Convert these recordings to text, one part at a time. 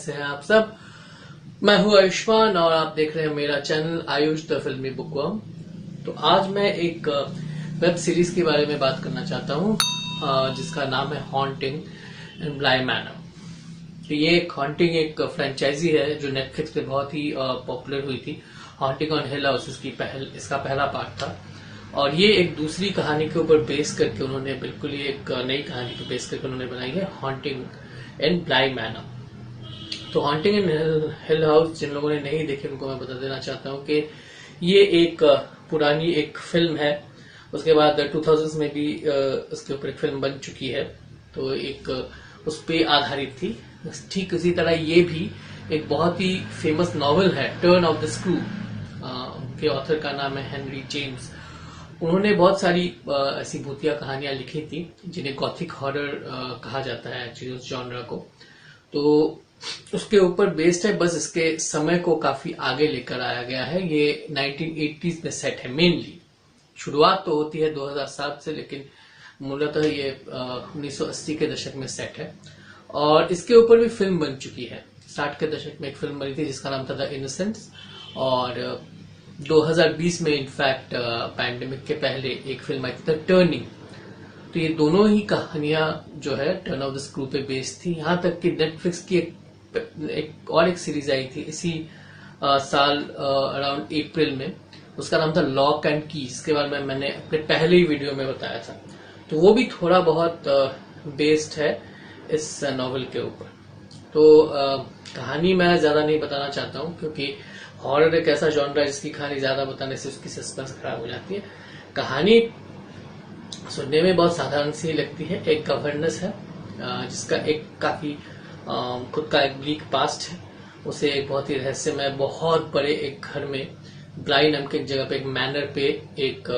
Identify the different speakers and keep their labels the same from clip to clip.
Speaker 1: कैसे हैं आप सब। मैं हूं आयुष्मान और आप देख रहे हैं मेरा चैनल आयुष द फिल्मी बुकवर्म। तो आज मैं एक वेब सीरीज के बारे में बात करना चाहता हूं जिसका नाम है हॉन्टिंग इन ब्लाई मैनर। तो ये हॉन्टिंग एक फ्रेंचाइजी है जो नेटफ्लिक्स पे बहुत ही पॉपुलर हुई थी। हॉन्टिंग ऑन हिल हाउस इसका पहला पार्ट था और ये एक दूसरी कहानी के ऊपर बेस करके उन्होंने बिल्कुल ही एक नई कहानी पे बेस करके उन्होंने बनाई है हॉन्टिंग इन ब्लाई मैनर। तो हॉन्टिंग इन हिल हाउस जिन लोगों ने नहीं देखी उनको मैं बता देना चाहता हूँ कि ये एक पुरानी एक फिल्म है। उसके बाद 2000s में भी उसके ऊपर एक फिल्म बन चुकी है, तो एक उस पे आधारित थी। ठीक इसी तरह ये भी एक बहुत ही फेमस नॉवेल है टर्न ऑफ द स्क्रू। उनके ऑथर का नाम है हेनरी जेम्स। उन्होंने बहुत सारी ऐसी भूतिया कहानियां लिखी थी जिन्हें गॉथिक हॉरर कहा जाता है एक्चुअली उस जॉनरा को। तो उसके ऊपर बेस्ड है, बस इसके समय को काफी आगे लेकर आया गया है। ये 1980s में सेट है मेनली। शुरुआत तो होती है 2007 से, लेकिन मूलतः ये 1980 के दशक में सेट है और इसके ऊपर भी फिल्म बन चुकी है। 60 के दशक में एक फिल्म बनी थी जिसका नाम था द इनोसेंट्स और 2020 में इनफैक्ट पैंडेमिक के पहले एक फिल्म आई थी द टर्निंग। तो ये दोनों ही कहानियां जो है टर्न ऑफ द स्क्रू पे बेस्ड थी। यहां तक कि नेटफ्लिक्स की एक सीरीज आई थी इसी साल अराउंड अप्रैल में, उसका नाम था लॉक एंड की। इसके बारे में मैंने अपने पहले ही वीडियो में बताया था। तो वो भी थोड़ा बहुत बेस्ड है इस नॉवेल के ऊपर। तो कहानी मैं ज्यादा नहीं बताना चाहता हूँ क्योंकि हॉरर एक ऐसा जॉनर है जिसकी कहानी ज्यादा बताने से उसकी सस्पेंस खराब हो जाती है। कहानी सुनने में बहुत साधारण सी लगती है। एक गवर्नेंस है जिसका एक काफी खुद का एक ब्लीक पास्ट है। उसे एक बहुत ही रहस्यमय बहुत बड़े एक घर में ब्लाई नाम की एक जगह पे एक मैनर पे एक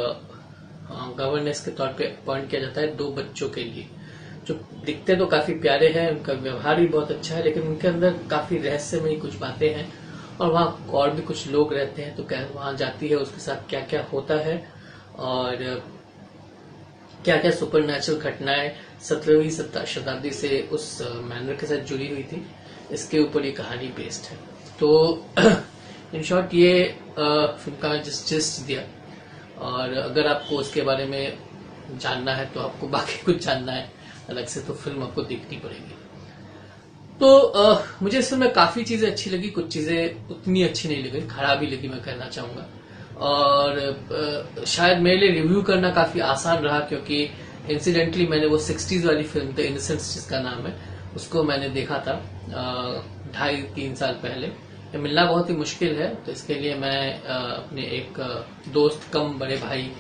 Speaker 1: गवर्नेंस के तौर पे अपॉइंट किया जाता है 2 बच्चों के लिए, जो दिखते तो काफी प्यारे हैं, उनका व्यवहार भी बहुत अच्छा है, लेकिन उनके अंदर काफी रहस्यमय कुछ बातें हैं और वहाँ और भी कुछ लोग रहते हैं। तो वहां जाती है, उसके साथ क्या क्या होता है और क्या क्या सुपरनैचुरल घटनाएं 17वीं शताब्दी से उस मैनर के साथ जुड़ी हुई थी, इसके ऊपर ये कहानी बेस्ड है। तो इन शॉर्ट ये फिल्म का जस्ट दिया और अगर आपको उसके बारे में जानना है तो आपको बाकी कुछ जानना है अलग से तो फिल्म आपको देखनी पड़ेगी। तो मुझे इस फिल्म में काफी चीजें अच्छी लगी, कुछ चीजें उतनी अच्छी नहीं लगी, खराब ही लगी मैं कहना चाहूंगा। और शायद मेरे लिए रिव्यू करना काफी आसान रहा क्योंकि इंसिडेंटली मैंने वो 60s वाली फिल्म द इनोसेंट्स जिसका नाम है उसको मैंने देखा था 2.5-3 साल पहले। ये मिलना बहुत ही मुश्किल है, तो इसके लिए मैं अपने एक दोस्त कम बड़े भाई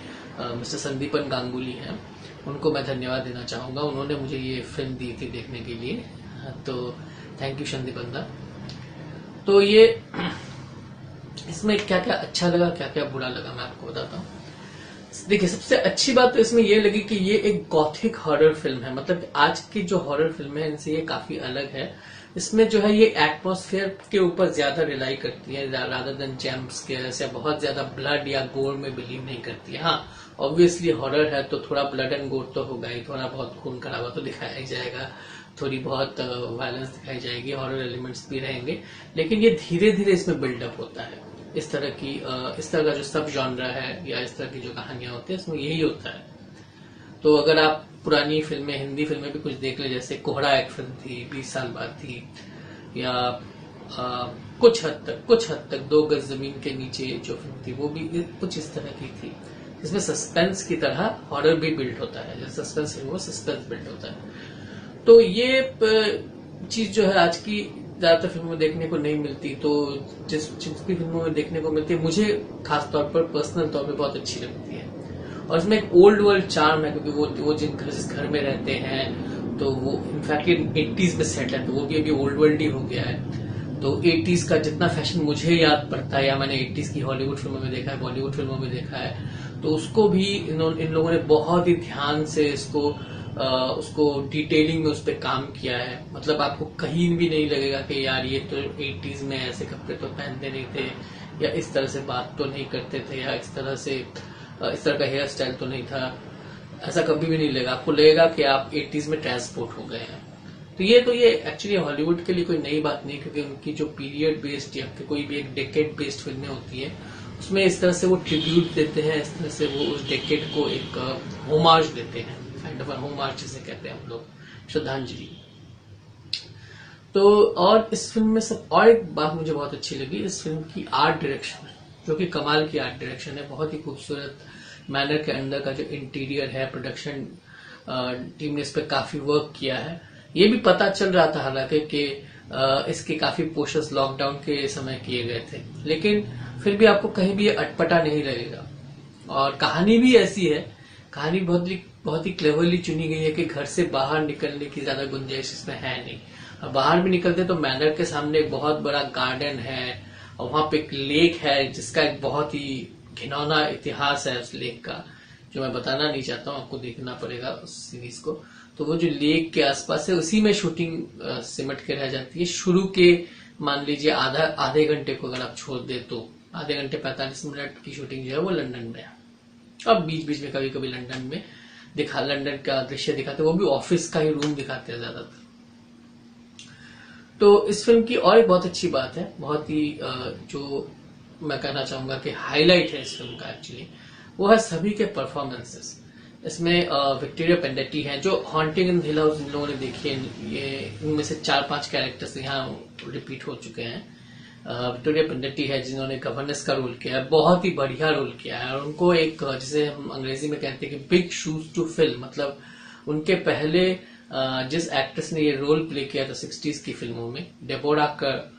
Speaker 1: मिस्टर संदीपन गांगुली हैं, उनको मैं धन्यवाद देना चाहूंगा। उन्होंने मुझे ये फिल्म दी थी देखने के लिए, तो थैंक यू संदीपन दा। तो ये इसमें क्या क्या अच्छा लगा क्या क्या बुरा लगा मैं आपको बताता हूँ। देखिए, सबसे अच्छी बात तो इसमें ये लगी कि ये एक गॉथिक हॉरर फिल्म है। मतलब आज की जो हॉरर फिल्म है इनसे ये काफी अलग है। इसमें जो है ये एटमॉस्फेयर के ऊपर ज्यादा रिलाई करती है रादर देन जंप स्केयर्स या बहुत ज्यादा ब्लड या गोर में बिलीव नहीं करती है। हाँ, ऑब्वियसली हॉरर है तो थोड़ा ब्लड एंड गोर तो होगा ही, थोड़ा बहुत खून खराबा तो दिखाया ही जाएगा, थोड़ी बहुत वायलेंस दिखाई जाएगी, हॉरर एलिमेंट्स भी रहेंगे, लेकिन ये धीरे धीरे इसमें बिल्डअप होता है। इस तरह का जो सब जॉनरा है या इस तरह की जो कहानियां होती है इसमें यही होता है। तो अगर आप पुरानी फिल्में हिंदी फिल्में भी कुछ देख ले, जैसे कोहड़ा एक फिल्म थी 20 साल बाद थी, या कुछ हद तक 2 गज जमीन के नीचे जो फिल्म थी वो भी कुछ इस तरह की थी, जिसमें सस्पेंस की तरह हॉरर भी बिल्ड होता है। जैसे सस्पेंस है वो सस्पेंस बिल्ड होता है। तो ये चीज जो है आज की ज्यादातर फिल्मों में देखने को नहीं मिलती, तो जिसकी फिल्मों में देखने को मिलती है मुझे खास तौर पर पर्सनल तौर पे बहुत अच्छी लगती है। और इसमें एक ओल्ड वर्ल्ड चार्म है क्योंकि वो जिस घर में रहते हैं तो वो इनफैक्ट 80s में सेट है, तो वो भी अभी ओल्ड वर्ल्ड ही हो गया है। तो 80s का जितना फैशन मुझे याद पड़ता है या मैंने 80s की हॉलीवुड फिल्मों में देखा है, बॉलीवुड फिल्मों में देखा है, तो उसको भी इन लोगों ने बहुत ही ध्यान से उसको डिटेलिंग में उस पर काम किया है। मतलब आपको कहीं भी नहीं लगेगा कि यार ये तो 80s में ऐसे कपड़े तो पहनते नहीं थे या इस तरह से बात तो नहीं करते थे या इस तरह का हेयर स्टाइल तो नहीं था। ऐसा कभी भी नहीं लगेगा। आपको लगेगा कि आप 80s में ट्रांसपोर्ट हो गए हैं। तो ये एक्चुअली हॉलीवुड के लिए कोई नई बात नहीं, क्योंकि उनकी जो पीरियड बेस्ड या फिर कोई भी एक डेकेड बेस्ड फिल्में होती है उसमें इस तरह से वो ट्रिब्यूट देते हैं, इस तरह से वो उस डेकेड को एक होमाज देते हैं, काइंड ऑफ होमाज जिसे कहते हैं हम लोग, श्रद्धांजलि। तो और इस फिल्म में सब और एक बात मुझे बहुत अच्छी लगी, इस फिल्म की आर्ट डायरेक्शन, जो कि कमाल की आर्ट डायरेक्शन है। बहुत ही खूबसूरत मैनर के अंदर का जो इंटीरियर है, प्रोडक्शन टीम ने इस पर काफी वर्क किया है। ये भी पता चल रहा था हालांकि कि इसके काफी पोस्टर्स लॉकडाउन के समय किए गए थे, लेकिन फिर भी आपको कहीं भी अटपटा नहीं लगेगा। और कहानी भी ऐसी है, कहानी बहुत ही क्लेवरली चुनी गई है कि घर से बाहर निकलने की ज्यादा गुंजाइश इसमें है नहीं। और बाहर भी निकलते तो मैनर के सामने एक बहुत बड़ा गार्डन है और वहां पे एक लेक है जिसका एक बहुत ही घिनौना इतिहास है उस लेक का, जो मैं बताना नहीं चाहता हूँ, आपको देखना पड़ेगा उस सीरीज को। तो वो जो लेक के आसपास है उसी में शूटिंग सिमट के रह जाती है। शुरू के मान लीजिए आधे घंटे को अगर आप छोड़ दे तो आधे घंटे 45 मिनट की शूटिंग जो है वो लंदन में है। अब बीच बीच में कभी कभी लंदन का दृश्य दिखाते हैं, वो भी ऑफिस का ही रूम दिखाते हैं ज्यादातर। तो इस फिल्म की और एक बहुत अच्छी बात है, बहुत ही जो मैं कहना चाहूंगा कि हाईलाइट है इस फिल्म का एक्चुअली, वो है सभी के परफॉर्मेंसेस। इसमें विक्टोरिया पेंडेटी है, जो हॉन्टिंग इन हिल हाउस लोगों ने देखी है, ये इनमें से 4-5 कैरेक्टर्स यहाँ रिपीट हो चुके हैं। विक्टोरिया पेंडेटी है जिन्होंने गवर्नेस का रोल किया है, बहुत ही बढ़िया रोल किया है। और उनको एक जिसे हम अंग्रेजी में कहते हैं कि बिग शूज टू फिल, मतलब उनके पहले जिस एक्ट्रेस ने ये रोल प्ले किया था 60s की फिल्मों में, डेबोरा कर,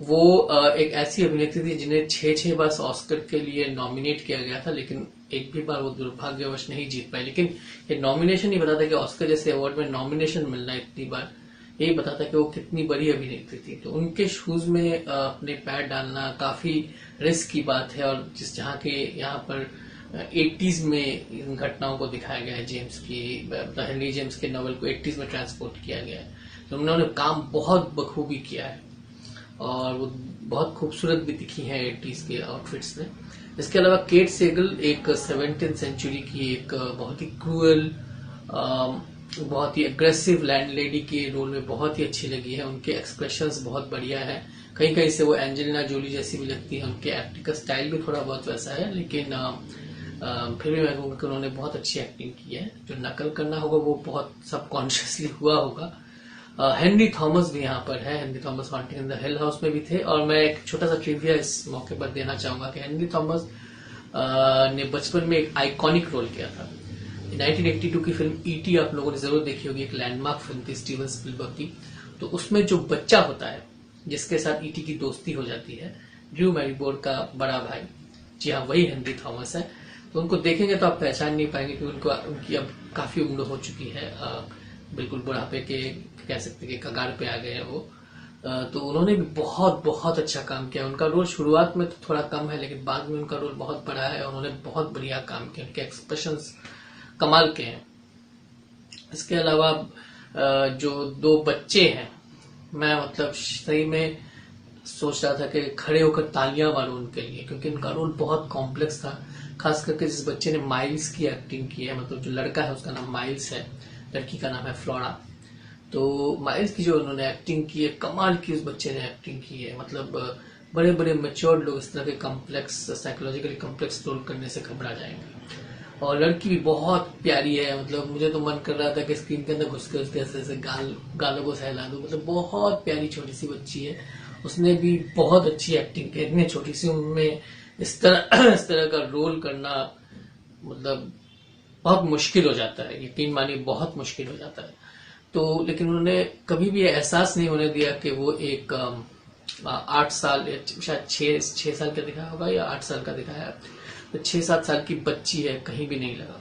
Speaker 1: वो एक ऐसी अभिनेत्री थी जिन्हें 6 बार ऑस्कर के लिए नॉमिनेट किया गया था, लेकिन एक भी बार वो दुर्भाग्यवश नहीं जीत पाई। लेकिन ये नॉमिनेशन ही बताता कि ऑस्कर जैसे अवार्ड में नॉमिनेशन मिलना इतनी बार, यही बताता कि वो कितनी बड़ी अभिनेत्री थी। तो उनके शूज में अपने पैर डालना काफी रिस्क की बात है। और जहाँ के यहाँ पर 80s में इन घटनाओं को दिखाया गया है, जेम्स की हेनरी जेम्स के नॉवल को 80s में ट्रांसपोर्ट किया गया है, तो उन्होंने काम बहुत बखूबी किया है और वो बहुत खूबसूरत भी दिखी है 80s के आउटफिट्स में। इसके अलावा केट सेगल एक 17th सेंचुरी की एक बहुत ही क्रूअल, बहुत ही अग्रेसिव लैंडलेडी के रोल में बहुत ही अच्छी लगी है। उनके एक्सप्रेशंस बहुत बढ़िया है, कहीं कहीं से वो एंजेलिना जोली जैसी भी लगती है, उनके एक्टिंग का स्टाइल भी थोड़ा बहुत वैसा है, लेकिन फिर भी मैं कहूँगा कि उन्होंने बहुत अच्छी एक्टिंग की है। जो नकल करना होगा वो बहुत सबकॉन्शियसली हुआ होगा। हेनरी थॉमस भी यहाँ पर है, Henry Thomas haunting in the hill house में भी थे। और मैं एक छोटा सा ट्रिविया इस मौके पर देना चाहूंगा कि हेनरी थॉमस ने बचपन में एक आइकॉनिक रोल किया था। 1982 की फिल्म ईटी आप लोगों ने जरूर देखी होगी, एक लैंडमार्क फिल्म थी स्टीवन स्पीलबर्ग की। तो उसमें जो बच्चा होता है जिसके साथ ईटी की दोस्ती हो जाती है, ड्रू मैरीबोर्ड का बड़ा भाई, जी हाँ वही हेनरी थॉमस है। तो उनको देखेंगे तो आप पहचान नहीं पाएंगे क्योंकि उनकी अब काफी उम्र हो चुकी है, बिल्कुल बुढ़ापे के कह सकते कि कगार पे आ गए हैं वो। तो उन्होंने भी बहुत बहुत अच्छा काम किया। उनका रोल शुरुआत में तो थोड़ा कम है, लेकिन बाद में उनका रोल बहुत बड़ा है और उन्होंने बहुत बढ़िया काम किया। उनके एक्सप्रेशंस कमाल के हैं। इसके अलावा जो 2 बच्चे हैं, मैं मतलब सही में सोच रहा था कि खड़े होकर तालियां मारूं उनके लिए, क्योंकि उनका रोल बहुत कॉम्प्लेक्स था। खास करके जिस बच्चे ने माइल्स की एक्टिंग की है, मतलब जो लड़का है उसका नाम माइल्स है, लड़की का नाम है फ्लोरा। तो माइल्स की जो उन्होंने एक्टिंग की है, कमाल की उस बच्चे ने एक्टिंग की है। मतलब बड़े बड़े मैच्योर्ड लोग इस तरह के कॉम्प्लेक्स, साइकोलॉजिकली कॉम्प्लेक्स रोल करने से घबरा जाएंगे। और लड़की भी बहुत प्यारी है, मतलब मुझे तो मन कर रहा था कि स्क्रीन के अंदर घुस के उसके ऐसे गालों को सहला दूं। मतलब बहुत प्यारी छोटी सी बच्ची है, उसने भी बहुत अच्छी एक्टिंग की। इतनी छोटी सी उम्र में इस तरह का रोल करना मतलब बहुत मुश्किल हो जाता है, यकीन मानिए बहुत मुश्किल हो जाता है। तो लेकिन उन्होंने कभी भी एहसास नहीं होने दिया कि वो एक 8 साल या शायद 6 साल का दिखाया होगा या 8 साल का दिखाया, तो 6-7 साल की बच्ची है, कहीं भी नहीं लगा।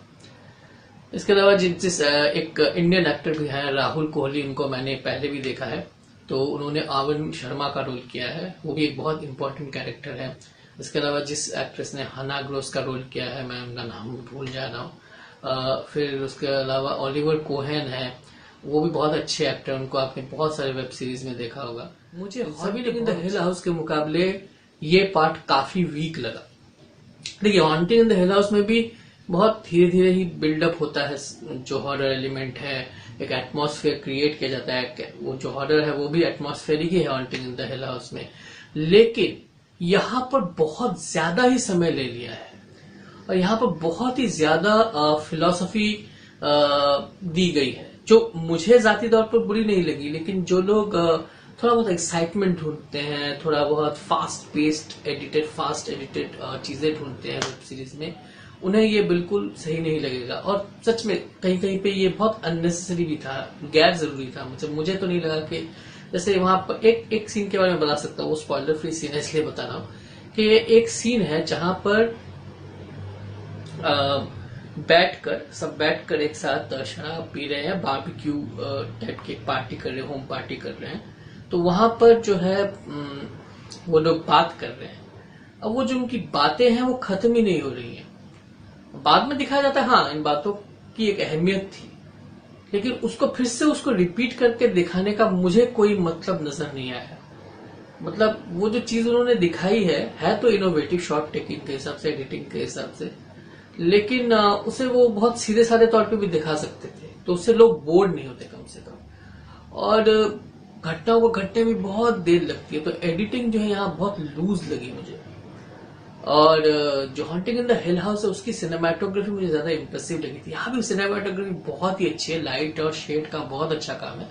Speaker 1: इसके अलावा जिस एक इंडियन एक्टर भी है राहुल कोहली, उनको मैंने पहले भी देखा है। तो उन्होंने आवन शर्मा का रोल किया है, वो भी एक बहुत इंपॉर्टेंट कैरेक्टर है। इसके अलावा जिस एक्ट्रेस ने हना ग्रोस का रोल किया है, मैं उनका नाम भूल जा रहा हूँ। फिर उसके अलावा ओलिवर कोहेन है, वो भी बहुत अच्छे एक्टर, उनको आपने बहुत सारे वेब सीरीज में देखा होगा। मुझे सभी लेकिन द हिल हाउस के मुकाबले ये पार्ट काफी वीक लगा। देखिए haunting in the hill house में भी बहुत धीरे धीरे ही बिल्डअप होता है जो हॉरर एलिमेंट है, एक एटमॉस्फेयर क्रिएट किया जाता है। वो जो हॉरर है वो भी एटमॉस्फेरिक ही है haunting in the hill house में, लेकिन यहाँ पर बहुत ज्यादा ही समय ले लिया है और यहाँ पर बहुत ही ज्यादा फिलॉसफी दी गई है, जो मुझे जाती तौर पर बुरी नहीं लगी, लेकिन जो लोग थोड़ा बहुत एक्साइटमेंट ढूंढते हैं, थोड़ा बहुत फास्ट एडिटेड चीजें ढूंढते हैं वेब सीरीज में, उन्हें ये बिल्कुल सही नहीं लगेगा। और सच में कहीं कहीं पे ये बहुत अननेसेसरी भी था, गैर जरूरी था। मुझे तो नहीं लगा कि जैसे वहां पर एक सीन के बारे में बता सकता हूँ, वो स्पॉइलर फ्री सीन है इसलिए बता रहा हूँ कि एक सीन है जहां पर सब बैठकर एक साथ शराब पी रहे हैं, बारबेक्यू टाइप की पार्टी कर रहे हैं, होम पार्टी कर रहे हैं। तो वहां पर जो है वो लोग बात कर रहे हैं। अब वो जो उनकी बातें हैं वो खत्म ही नहीं हो रही हैं। बाद में दिखाया जाता है हाँ इन बातों की एक अहमियत थी, लेकिन उसको फिर से उसको रिपीट करके दिखाने का मुझे कोई मतलब नजर नहीं आया। मतलब वो जो चीज उन्होंने दिखाई है तो इनोवेटिव शॉट टेकिंग के हिसाब से, एडिटिंग के हिसाब से, लेकिन उसे वो बहुत सीधे साधे तौर पे भी दिखा सकते थे, तो उससे लोग बोर नहीं होते कम से कम। और घटनाओं को घटने में बहुत देर लगती है, तो एडिटिंग जो है यहाँ बहुत लूज लगी मुझे। और जो haunting in the hill house है उसकी सिनेमाटोग्राफी मुझे ज्यादा इंप्रेसिव लगी थी। यहाँ भी सिनेमाटोग्राफी बहुत ही अच्छी है, लाइट और शेड का बहुत अच्छा काम है,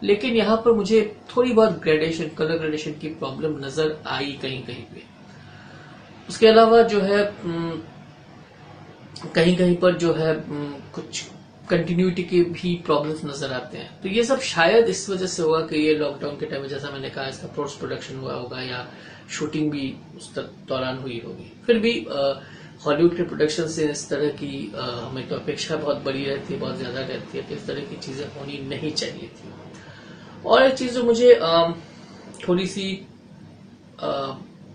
Speaker 1: लेकिन यहाँ पर मुझे थोड़ी बहुत कलर ग्रेडेशन की प्रॉब्लम नजर आई कहीं कहीं पे। उसके अलावा जो है कहीं कहीं पर जो है कुछ कंटिन्यूटी के भी प्रॉब्लम्स नजर आते हैं। तो ये सब शायद इस वजह से हुआ कि ये लॉकडाउन के टाइम में, जैसा मैंने कहा, इसका पोस्ट प्रोडक्शन हुआ होगा या शूटिंग भी उस दौरान हुई होगी। फिर भी हॉलीवुड के प्रोडक्शन से इस तरह की हमें तो अपेक्षा बहुत बड़ी रहती है, बहुत ज्यादा रहती है, तो इस तरह की चीजें होनी नहीं चाहिए थी। और एक चीज जो मुझे थोड़ी सी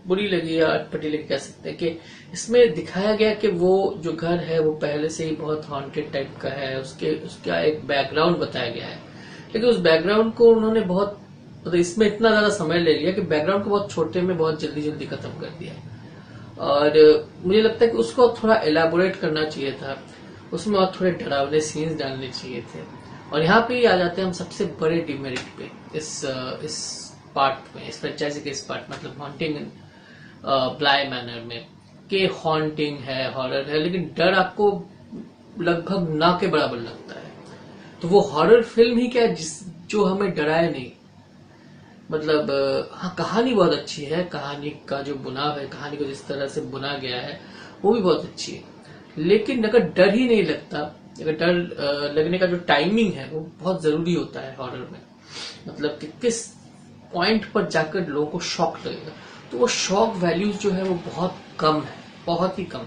Speaker 1: बुरी लगी या अटपटी लगी कह सकते हैं कि इसमें दिखाया गया कि वो जो घर है वो पहले से ही बहुत हॉन्टेड टाइप का है, उसका एक बैकग्राउंड बताया गया है, लेकिन उस बैकग्राउंड को उन्होंने बहुत मतलब इसमें इतना ज्यादा समय ले लिया कि बैकग्राउंड को बहुत छोटे में बहुत जल्दी खत्म कर दिया। और मुझे लगता है कि उसको थोड़ा एलाबोरेट करना चाहिए था, उसमें और थोड़े डरावने सीन्स डालने चाहिए थे। और यहाँ पे आ जाते हैं हम सबसे बड़े डिमेरिट पे इस पार्ट में, इस फ्रेंचाइजी के इस पार्ट मतलब हॉन्टिंग ब्लाई मैनर में, कि हॉन्टिंग है, हॉरर है, लेकिन डर आपको लगभग ना के बराबर लगता है। तो वो हॉरर फिल्म ही क्या जो हमें डराए नहीं। मतलब हाँ कहानी बहुत अच्छी है, कहानी का जो बुनाव है, कहानी को जिस तरह से बुना गया है वो भी बहुत अच्छी है, लेकिन अगर डर ही नहीं लगता, अगर डर लगने का जो टाइमिंग है वो बहुत जरूरी होता है हॉरर में। मतलब कि किस पॉइंट पर जाकर लोगों को शॉक लगेगा, तो वो शॉक वैल्यूज जो है वो बहुत कम है, बहुत ही कम।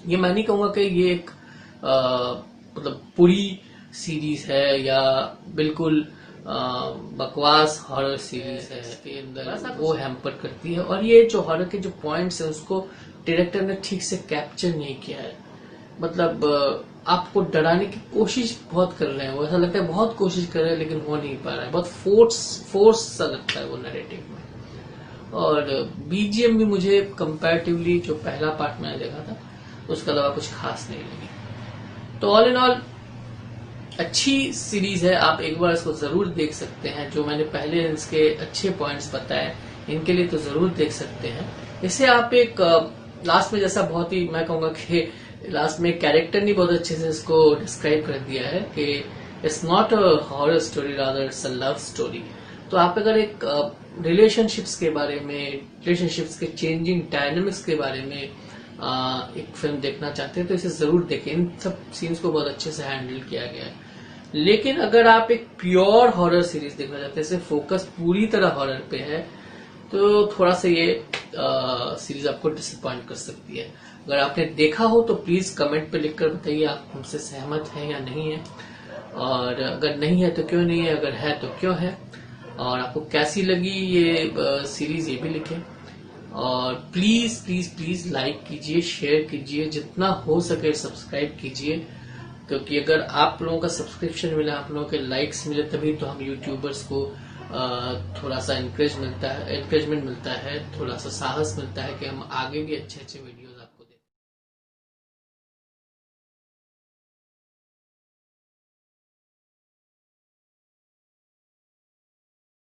Speaker 1: ये मैं नहीं कहूंगा कि ये एक मतलब पूरी सीरीज है या बिल्कुल बकवास हॉरर सीरीज है, के अंदर वो हैम्पर करती है। और ये जो हॉरर के जो पॉइंट्स है उसको डायरेक्टर ने ठीक से कैप्चर नहीं किया है। मतलब आपको डराने की कोशिश बहुत कर रहे हैं, वो ऐसा लगता है बहुत कोशिश कर रहे हैं लेकिन हो नहीं पा रहा है, बहुत फोर्स सा लगता है वो नैरेटिव में। और बीजीएम भी मुझे कंपैरेटिवली जो पहला पार्ट मैंने देखा था उसके अलावा कुछ खास नहीं लगी। तो ऑल इन ऑल अच्छी सीरीज है, आप एक बार इसको जरूर देख सकते हैं। जो मैंने पहले इसके अच्छे पॉइंट्स बताए इनके लिए तो जरूर देख सकते हैं। इसे आप एक लास्ट में जैसा बहुत ही मैं कहूंगा कि लास्ट में कैरेक्टर ने बहुत अच्छे से इसको डिस्क्राइब कर दिया है कि it's not a horror story, rather it's a love story. तो आप अगर एक रिलेशनशिप्स के बारे में, रिलेशनशिप्स के चेंजिंग डायनामिक्स के बारे में एक फिल्म देखना चाहते हैं तो इसे जरूर देखें। इन सब सीन्स को बहुत अच्छे से हैंडल किया गया है। लेकिन अगर आप एक प्योर हॉरर सीरीज देखना चाहते हैं, फोकस पूरी तरह हॉरर पे है, तो थोड़ा सा ये सीरीज आपको डिसअपॉइंट कर सकती है। अगर आपने देखा हो तो प्लीज कमेंट पे लिखकर बताइए आप हमसे सहमत हैं या नहीं है, और अगर नहीं है तो क्यों नहीं है, अगर है तो क्यों है, और आपको कैसी लगी ये सीरीज ये भी लिखें। और प्लीज प्लीज प्लीज लाइक कीजिए, शेयर कीजिए, जितना हो सके सब्सक्राइब कीजिए, क्योंकि अगर आप लोगों का सब्सक्रिप्शन मिले, आप लोगों के लाइक्स मिले, तभी तो हम यूट्यूबर्स को थोड़ा सा एनकरेजमेंट मिलता है, थोड़ा सा साहस मिलता है कि हम आगे भी अच्छे अच्छे वीडियो